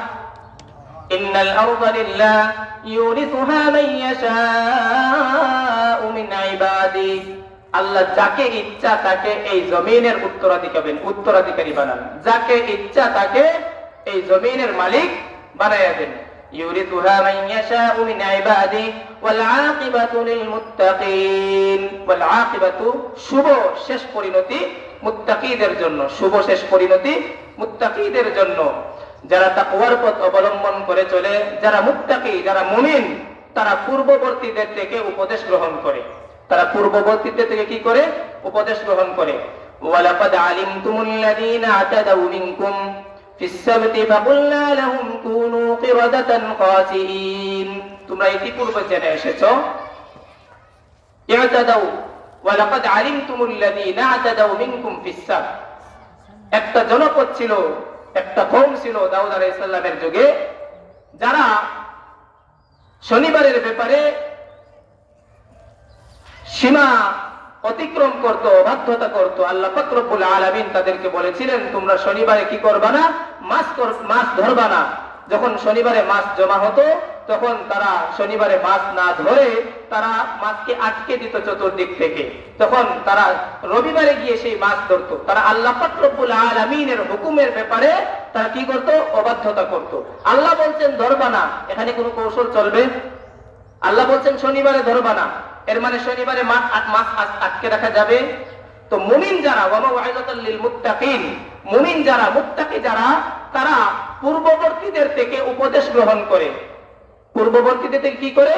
إن الأرض لله يورثها من يشاء من عباده, আল্লাহ যাকে ইচ্ছা তাকে এই জমিনের উত্তরাধিকারী বানান, যাকে ইচ্ছা তাকে এই জমিনের মালিক বানায়া দেন। ইউরিথুহা মান ইয়াশাউ মিন ইবাদিহি ওয়াল আকিবাতু লিল মুত্তাকিন, ওয়াল আকিবাতু, শুভ শেষ পরিণতি মুত্তাকিদের জন্য, শুভ শেষ পরিণতি মুত্তাকিদের জন্য। যারা তাকওয়ার পথ অবলম্বন করে চলে, যারা মুত্তাকি, যারা মুমিন, তারা পূর্ববর্তীদের থেকে উপদেশ গ্রহণ করে, তারা পূর্ববর্তীদের থেকে কি করে? উপদেশ গ্রহণ করে। ওয়ালাকাদ আলিমতুমুল্লাযীনা আতাদাউ মিনকুম ফিস-সাবতি ফাকুলনা লাহুম কুনু কিরাদাতান খাসিঈন, তোমরা ইতিপূর্বে জেনে এসেছো। ইয়াতাদাউ ওয়ালাকাদ আলিমতুমুল্লাযীনা আতাদাউ মিনকুম ফিস-সাbt, একটা জনপদ ছিল, একটা কওম ছিল দাউদ আলাইহিস সালামের যুগে, যারা শনিবারের ব্যাপারে সীমা অতিক্রম করত, অবাধ্যতা করত। আল্লাহ পাক রব্বুল আলামিন তাদেরকে বলেছিলেন তোমরা শনিবারে কি করবা না? মাছ ধরবা না। যখন শনিবারে মাছ জমা হতো তখন তারা শনিবারে মাছ না ধরে তারা মাছকে আটকে দিত চতুর্দিক থেকে, তখন তারা রবিবারে গিয়ে সেই মাছ ধরত। তারা আল্লাহ পাক রব্বুল আলামিনের হুকুমের ব্যাপারে তারা কি করত? অবাধ্যতা করত। আল্লাহ বলছেন ধরবা না, এখানে কোনো কৌশল চলবে? আল্লাহ বলছেন শনিবারে ধরবা না, এর মানে শনিবারে মাছ আটকে রাখা যাবে? তো মুমিন যারা, ওয়া মাউইযাতাল লিল মুত্তাকিন, মুমিন যারা, মুত্তাকি যারা, তারা পূর্ববর্তীদের থেকে উপদেশ গ্রহণ করে, পূর্ববর্তীদের থেকে কি করে?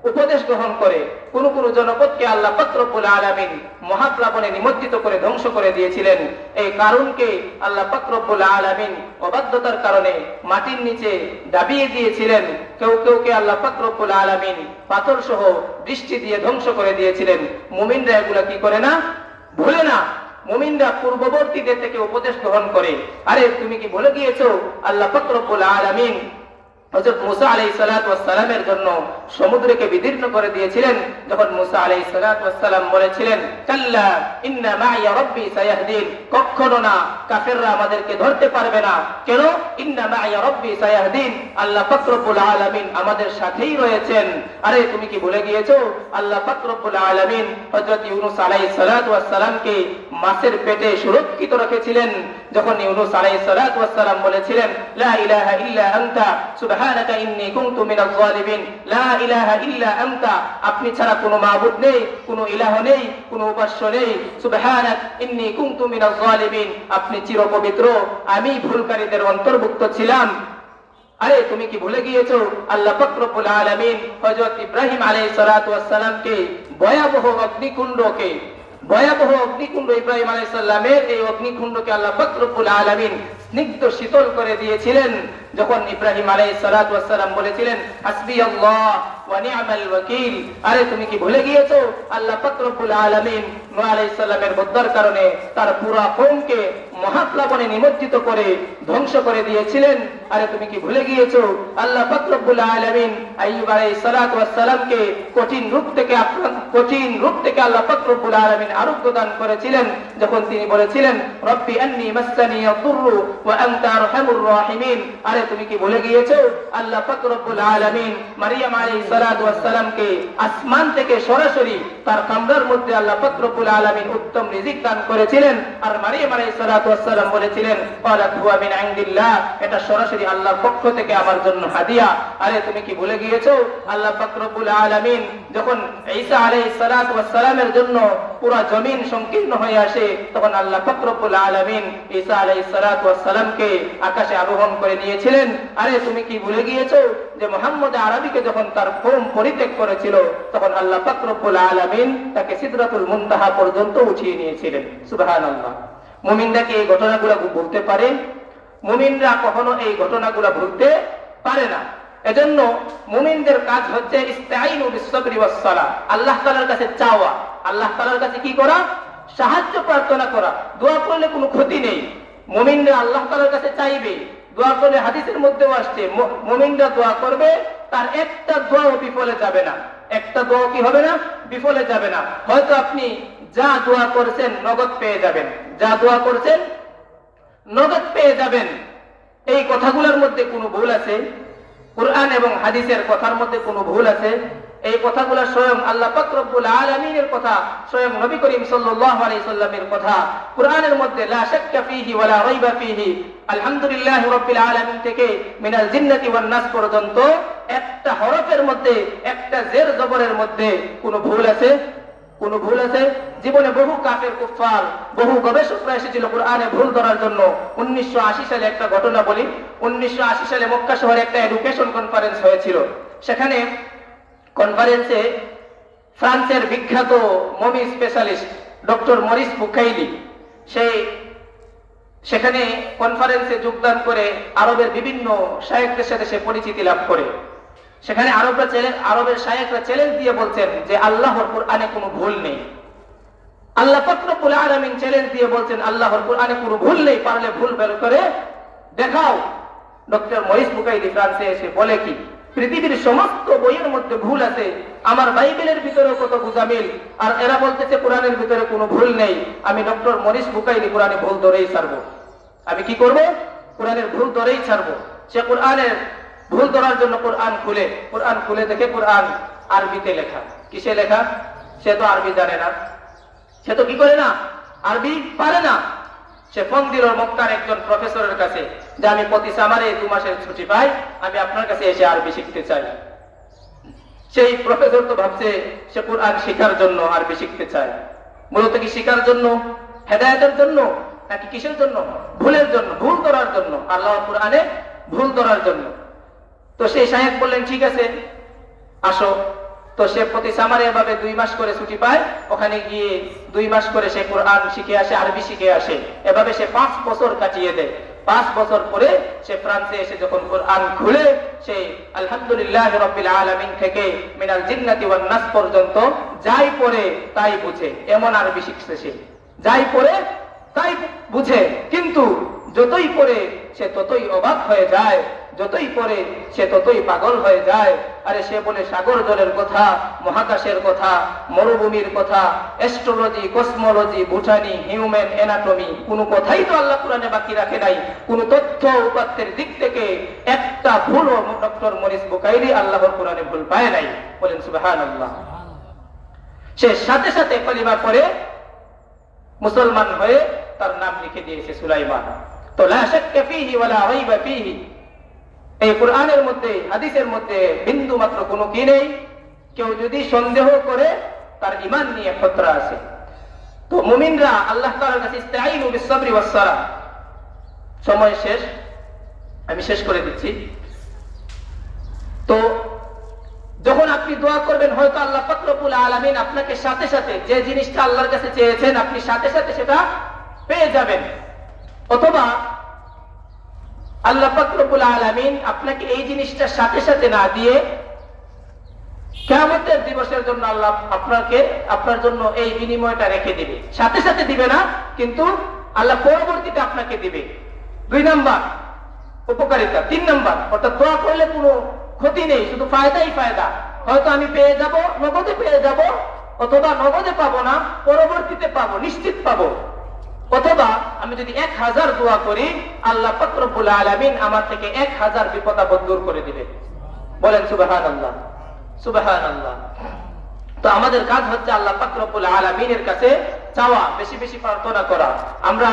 উপদেশ গ্রহণ করে। কোন কোন জনপদকে আল্লাহ পাক রব্বুল আলামিন মহাপ্লাবনে নিমজ্জিত করে ধ্বংস করে দিয়েছিলেন। এই কারণকে আল্লাহ পাক রব্বুল আলামিন অবাধ্যতার কারণে মাটির নিচে দাবিয়ে দিয়েছিলেন। কেউ কেউকে আল্লাহ পাক রব্বুল আলামিন পাথর সহ বৃষ্টি দিয়ে ধ্বংস করে দিয়েছিলেন। মুমিনরা এগুলা কি করে না? ভুলে না। মুমিনরা পূর্ববর্তীদের থেকে উপদেশ গ্রহণ করে। আরে তুমি কি ভুলে গিয়েছো আল্লাহ পাক রব্বুল আলামিন হযরত মুসা আলাইহিস সালাতু ওয়াস সালামের জন্য সমুদ্রকে বিদীর্ণ করে দিয়েছিলেন, যখন মুসা আলাইহিস সালাতু ওয়াস সালাম বলেছিলেন কাল্লা ইন্না মাইয়া রাব্বি সায়াহদিন, কখনো না, কাফেররা আমাদেরকে ধরতে পারবে না। কেন? ইন্না মাইয়া রাব্বি সায়াহদিন, আল্লাহ পাক রব্বুল আলামিন আমাদের সাথেই রয়েছেন। আরে তুমি কি ভুলে গিয়েছো আল্লাহ পাক রব্বুল আলামিন হযরত ইউনূস আলাইহিস সালাতু ওয়াস সালামকে মাছের পেটে সুরক্ষিত রেখেছিলেন, যখন ইউনূস আলাইহিস সালাতু ওয়াস সালাম বলেছিলেন লা ইলাহা ইল্লা আনতা সুবহানাকা ইন্নী কুনতু মিনাজ জালিমিন, লা ইলাহা ইল্লা আনতা, আপনি ছাড়া কোনো মাবুদ নেই, কোনো ইলাহ নেই, কোনো উপাস্য নেই, সুবহানাক ইন্নী কুনতু মিনাজ জালিমিন, আপনি চিরপবিত্র, আমি ভুলকারীদের অন্তর্ভুক্ত ছিলাম। আরে তুমি কি ভুলে গিয়েছো আল্লাহ পাক রব্বুল আলামিন হযরত ইব্রাহিম আলাইহিস সালাতু ওয়াস সালামকে ভয়াবহ অগ্নিকুণ্ড ইব্রাহিম আলাইহিস সালামের এই অগ্নিকুণ্ডকে আল্লাহ পাক রব্বুল আলামিন স্নিগ্ধ শীতল করে দিয়েছিলেন, যখন ইব্রাহিম আলাইহিস সালাতু ওয়াস সালাম বলেছিলেন হাসবি আল্লাহ ওয়া নি'মাল ওয়াকিল। আরে তুমি কি ভুলে গিয়েছো আল্লাহ পাক রব্বুল আলামিন নূহ আলাইহিস সালামের বদ্দার কারণে তার পুরো কওমকে মহাপ্লাবনে নিমজ্জিত করে ধ্বংস করে দিয়েছিলেন। আরে তুমি কি ভুলে গিয়েছো আল্লাহ পাক রব্বুল আলামিন আইয়ুব আলাইহিস সালাতু ওয়াস সালামকে কঠিন রূপ থেকে আল্লাহ পাক রব্বুল আলামিন আরোগ্য দান করেছিলেন, যখন তিনি বলেছিলেন রব্বি আন্নী মাসসানি ইয়াদুররু ওয়া আনতা আরহামুর রাহিমিন। আরে তুমি কি ভুলে গিয়েছো আল্লাহ পাক রব্বুল আলামিন মারইয়াম আলাইহিস সালাতু ওয়াস সালামকে আসমান থেকে সরাসরি তার কামরার মধ্যে আল্লাহ পাক রব্বুল আলামিন উত্তম রিজিক দান করেছিলেন, আর মারইয়াম আলাইহিস সালাতু ওয়াস সালাম বলেছিলেন ক্বালাত হুয়া মিন ইনদিল্লাহ, এটা সরাসরি আল্লাহর পক্ষ থেকে আমার জন্য হাদিয়া। আরে তুমি কি ভুলে গিয়েছো আল্লাহ পাক রব্বুল আলামিন যখন ঈসা আলাইহিস সালাতু ওয়াস সালামের জন্য পুরো জমিন সংকীর্ণ হয়ে আসে, তখন আল্লাহ পাক রব্বুল আলামিন ঈসা আলাইহিস সালাতু ওয়াস সালামকে আকাশে আরোহণ করে নিয়েছিলেন। আরে তুমি কি ভুলে গিয়েছো যে মুহাম্মদ আরবিকে যখন তার কওম পরিত্যাগ করেছিল, তখন আল্লাহ পাক রব্বুল আলামিন তাকে সিদরাতুল মুনতাহা পর্যন্ত উঠিয়ে নিয়েছিলেন। সুবহানাল্লাহ। মুমিনরা কি এই ঘটনাগুলো ভুলতে পারে? মুমিনরা কখনো এই ঘটনাগুলো ভুলতে পারে না। এজন্য মুমিনদের কাজ হচ্ছে ইস্তাঈনু বিস-সাবরি ওয়াস-সালাহ, আল্লাহ তাআলার কাছে চাওয়া, আল্লাহ তাআলার কাছে কি করা? সাহায্য প্রার্থনা করা। দোয়া করলে কোনো ক্ষতি নেই, মুমিনরা আল্লাহ তাআলার কাছে চাইবে, দোয়া করলে হাদিসের মধ্যেও আসছে মুমিনরা দোয়া করবে, তার একটা দোয়াও বিফলে যাবে না, একটা দোয়া কি হবে না? বিফলে যাবে না। হয়তো আপনি যা দোয়া করেছেন নগদ পেয়ে যাবেন, যা দোয়া করেছেন নগদ পেয়ে যাবেন। এই কথাগুলোর মধ্যে কোনো ভুল আছে? কুরআন এবং হাদিসের কথার মধ্যে কোনো ভুল আছে? এই কথাগুলো স্বয়ং আল্লাহ পাক রব্বুল আলামিনের কথা, স্বয়ং নবী করিম সাল্লাল্লাহু আলাইহি সাল্লামের কথা। কুরআনের মধ্যে লা শাক্কা ফীহি ওয়া লা রাইবা ফীহি, আলহামদুলিল্লাহি রাব্বিল আলামিন থেকে মিনাল জিন্নাতি ওয়ান নাস পর্যন্ত একটা হরফের মধ্যে, একটা জের জবরের মধ্যে কোনো ভুল আছে? কোন ভুল আছে? জীবনে বহু কাফের কুফফার, বহু গবেষকরা এসেছিল কুরআনে ভুল ধরার জন্য। 1980 সালে একটা ঘটনা বলি। 1980 সালে মক্কা শহরে একটা এডুকেশন কনফারেন্স হয়েছিল। সেখানে কনফারেন্সে ফ্রান্সের বিখ্যাত mummy specialist doctor Maurice Bucaille সেখানে কনফারেন্সে যোগদান করে আরবের বিভিন্ন শায়েখদের সাথে সে পরিচিতি লাভ করে। সেখানে আরবের শায়েখরা চ্যালেঞ্জ দিয়ে বলছেন যে আল্লাহর কুরআনে কোনো ভুল নেই। আল্লাহ পাক রব্বুল আলামিন চ্যালেঞ্জ দিয়ে বলছেন আল্লাহর কুরআনে কোনো ভুল নেই, পারলে ভুল বের করে দেখাও। ডক্টর মরিস বুকাইলি ফ্রান্সে এসে বলে কি, পৃথিবীর সমস্ত বইয়ের মধ্যে ভুল আছে, আমার বাইবেলের ভিতরে কত গুজামিল, আর এরা বলতেছে কোরআনের ভিতরে কোনো ভুল নেই। আমি ডক্টর মরিস বুকাইলি কোরআনে ভুল ধরেই ছাড়বো। আমি কি করব? কোরআনের ভুল ধরেই ছাড়বো। সে কোরআনের ভুল ধরার জন্য কোরআন খুলে দেখে কোরআন আরবিতে লেখা। কিসে লেখা? সে তো আরবি জানে না, সে তো কি করে না? আরবি পারে না। সে ফোন দিল মক্কার একজন প্রফেসরের কাছে যে আমি প্রতি সামারে 2 মাসের ছুটি পাই, আমি আপনার কাছে এসে আরবি শিখতে চাই। সেই প্রফেসর তো ভাবছে সে কোরআন শেখার জন্য আরবি শিখতে চায়। মূলত কি শেখার জন্য, হেদায়েতের জন্য, নাকি কিসের জন্য? ভুলের জন্য, ভুল ধরার জন্য, আল্লাহর কোরআনে ভুল ধরার জন্য। তো সেই শায়েখ বললেন ঠিক আছে আসো। তো সে প্রতি সামারে এভাবে 2 মাস করে ছুটি পায়, ওখানে গিয়ে 2 মাস করে সে কোরআন শিখে আসে, আরবি শিখে আসে। এভাবে সে 5 বছর কাটিয়ে দেয়। 5 বছর পরে সে ফ্রান্সে এসে যখন কোরআন খুলে, সে আলহামদুলিল্লাহ রাব্বিল আলামিন থেকে মিনাল জিন্নাতি ওয়ান নাস পর্যন্ত যাই পড়ে তাই বুঝে, এমন আরবি শিখছে সে। যাই পড়ে তাই বুঝে, কিন্তু যতই পড়ে সে ততই অবাক হয়ে যায়, যতই পড়ে সে ততই পাগল হয়ে যায়। আরে সে বলে সাগর জলের কথা, মহাকাশের কথা, মরুভূমির কথা, astrology, cosmology, botany, human anatomy, কোনো কথাই তো আল্লাহ কোরআনে বাকি রাখে নাই। কোন তথ্য উপাত্তের দিক থেকে একটা ভুলও ডক্টর মরিস বুকাইরি আল্লাহর কোরআনে ভুল পায় নাই। বলেন সুবহানাল্লাহ। সে সাথে সাথে কলিমা পড়ে মুসলমান হয়ে তার নাম লিখে দিয়েছে সুলাইমান। তো লা শাক্কা ফীহি ওয়ালা রাইবা ফীহি, এই কোরআনের মধ্যে হাদিসের মধ্যে বিন্দু মাত্র কোনো কি নেই। কেউ যদি সন্দেহ করে তার ঈমান নিয়ে খতরা আছে। তো মুমিনরা আল্লাহ তাআলার কাছে ইস্তাঈনু বিস-সাবরি ওয়াস-সালাহ। সময় শেষ, আমি শেষ করে দিচ্ছি। তো যখন আপনি দোয়া করবেন, হয়তো আল্লাহ পাক রব্বুল আলামিন আপনাকে সাথে সাথে যে জিনিসটা আল্লাহর কাছে চেয়েছেন আপনি সাথে সাথে সেটা পেয়ে যাবেন, অথবা আল্লাহ পাক রব্বুল আলামিন আপনাকে এই জিনিসটা সাথে সাথে না দিয়ে কিয়ামতের দিবসের জন্য আল্লাহ আপনার জন্য এই বিনিময়টা রেখে দিবে। সাথে সাথে দিবে না, কিন্তু আল্লাহ পরবর্তীতে আপনাকে দিবে। 2 নাম্বার উপকারিতা। 3 নাম্বার, অর্থাৎ দোয়া করলে কোনো ক্ষতি নেই, শুধু ফায়দাই ফায়দা। হয়তো আমি পেয়ে যাব, নগদে পেয়ে যাব, অথবা নগদে পাবো না, পরবর্তীতে পাবো, নিশ্চিত পাবো। অথবা আমি যদি 1000 দোয়া করি, আল্লাহ পাক রব্বুল আলামিন আমার থেকে 1000 বিপদ আপদ দূর করে দিবে। বলেন সুবহানাল্লাহ, সুবহানাল্লাহ। তো আমাদের কাজ হচ্ছে আল্লাহ পাক রব্বুল আলামিনের কাছে চাওয়া, বেশি বেশি প্রার্থনা করা। আমরা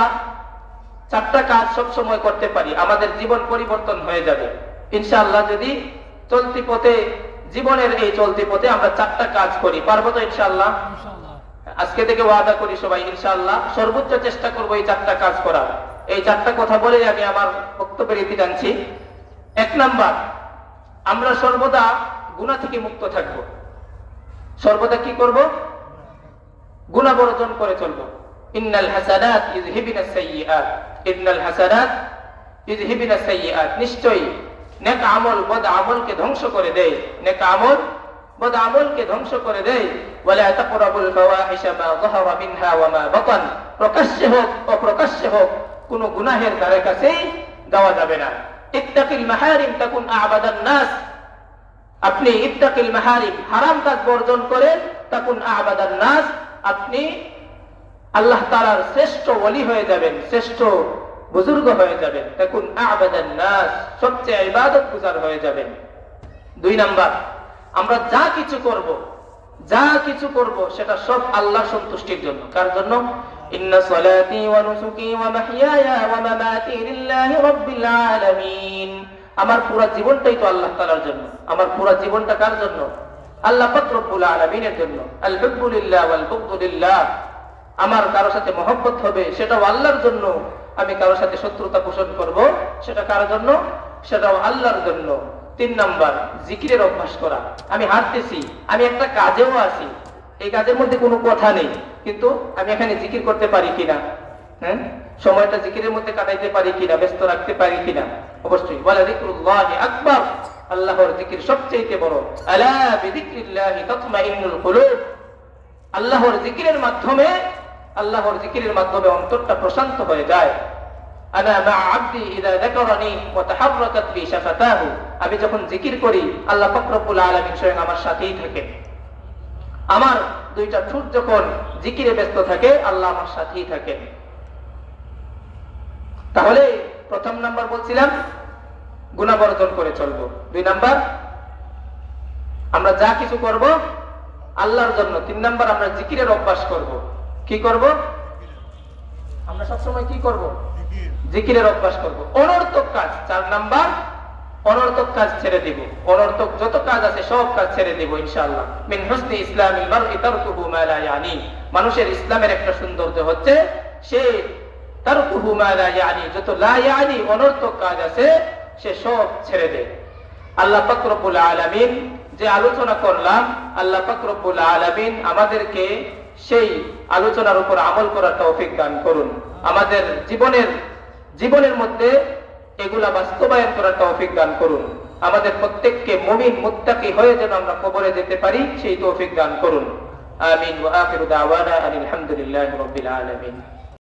4টা কাজ সব সময় করতে পারি, আমাদের জীবন পরিবর্তন হয়ে যাবে ইনশাআল্লাহ। যদি চলতি পথে, জীবনের এই চলতি পথে আমরা 4টা কাজ করি, পারবো তো ইনশাআল্লাহ? আজকে থেকে ওয়াদা করি সবাই ইনশাআল্লাহ সর্বোচ্চ চেষ্টা করবো এই 4টা কাজ করার। এই 4টা কথা বলে আমি আমার বক্তব্যের ইতি টানছি। 1 নাম্বার, আমরা সর্বদা গুনাহ থেকে মুক্ত থাকবো। সর্বদা কি করব? গুনাহ বর্জন করে চলবো। ইন্নাল হাসানাত ইযহিবিনাস সাইয়্যাত, ইন্নাল হাসানাত ইযহিবিনাস সাইয়্যাত। নিশ্চয়ই নেক আমল বদ আমলকে ধ্বংস করে দেয়, নেক আমল বদ আমলকে ধ্বংস করে দেয়। ওয়ালা তাকরাবুল ফাওয়াহিশা মা যাহারা মিনহা ওয়া মা বাতান, প্রকাশ্যে হোক অপ্রকাশ্যে হোক কোনো গুনাহের ধারে কাছেই যাওয়া যাবে না। ইত্তাকিল মাহারিম তাকুন আ'বাদান নাস, আপনি ইত্তাকিল মাহারিম, হারাম কাজ বর্জন করেন, তাকুন আ'বাদান নাস, আপনি আল্লাহ তাআলার শ্রেষ্ঠ ওলি হয়ে যাবেন, শ্রেষ্ঠ বুজুর্গ হয়ে যাবেন। তাকুন আ'বাদান নাস, সবচেয়ে ইবাদত গুজার হয়ে যাবেন। 2 নাম্বার, আমরা যা কিছু করব সেটা সব আল্লাহ সন্তুষ্টির জন্য। কার জন্য? ইন্না সলাতি ওয়া নুসুকি ওয়া মাহইয়ায়া ওয়া মামাতি লিল্লাহি রাব্বিল আলামিন। আমার পুরো জীবনটাই তো আল্লাহ তাআলার জন্য। আমার পুরো জীবনটা কার জন্য? আল্লাহ পাক রব্বুল আলামিনের জন্য। আল হুব্বু লিল্লাহ ওয়াল বুগদু লিল্লাহ। আমার কারো সাথে মহব্বত হবে সেটাও আল্লাহর জন্য, আমি কারো সাথে শত্রুতা পোষণ করব সেটা কার জন্য? সেটাও আল্লাহর জন্য। 3 নাম্বার, জিকিরের অভ্যাস করা। আমি হাঁটতেছি, আমি একটা কাজেও আছি, এই কাজের মধ্যে কোনো কথা নেই, কিন্তু আমি এখানে জিকির করতে পারি কিনা, সময়টা জিকিরের মধ্যে কাটাইতে পারি কিনা, ব্যস্ত রাখতে পারি কিনা? অবশ্যই। ওয়ালা যিকরুল্লাহি আকবার, আল্লাহর জিকির সবচেয়ে বড়। আলা বিযিকরিল্লাহি তাতমাইন্নুল কুলুব, আল্লাহর জিকিরের মাধ্যমে অন্তরটা প্রশান্ত হয়ে যায়। আনা মা আবদি ইযা যাকারানি ওয়া তাহাররাকাত বি শাফাতাহু, আমি যখন জিকির করি আল্লাহ পাক রব্বুল আলামিন স্বয়ং আমার সাথেই থাকেন। আমার 2টা ঠোঁট যখন জিকিরে ব্যস্ত থাকে আল্লাহ আমার সাথেই থাকেন। তাহলে 1 নাম্বার বলছিলাম গুনাহ বর্জন করে চলবো। 2 নাম্বার, আমরা যা কিছু করব আল্লাহর জন্য। 3 নাম্বার, আমরা জিকিরের অভ্যাস করব। কি করব? আমরা সবসময় কি করব? জিকিরের অভ্যাস করব। অনর্থক কাজ, 4 নাম্বার, অনর্থক কাজ ছেড়ে দিব। অনর্থক যত কাজ আছে সব কাজ ছেড়ে দিব ইনশাআল্লাহ। মিন হুসনি ইসলামিল মারই তারকুহু মা লা ইয়ানি, মানুষের ইসলামের একটা সৌন্দর্য হচ্ছে সে তারকুহু মা লা ইয়ানি, যত লা ইয়ানি অনর্থক কাজ আছে সে সব ছেড়ে দেয়। আল্লাহ পাক রব্বুল আলামিন যে আলোচনা করলাম, আল্লাহ পাক রব্বুল আলামিন আমাদেরকে সেই আলোচনার উপর আমল করার তৌফিক দান করুন। আমাদের জীবনের মধ্যে এগুলা বাস্তবায়ন করার তৌফিক দান করুন। আমাদের প্রত্যেককে মুমিন মুত্তাকি হয়ে যেন আমরা কবরে যেতে পারি সেই তৌফিক দান করুন। আমিন। ওয়া আখিরু দাওয়ানা আলহামদুলিল্লাহি রাব্বিল আলামিন।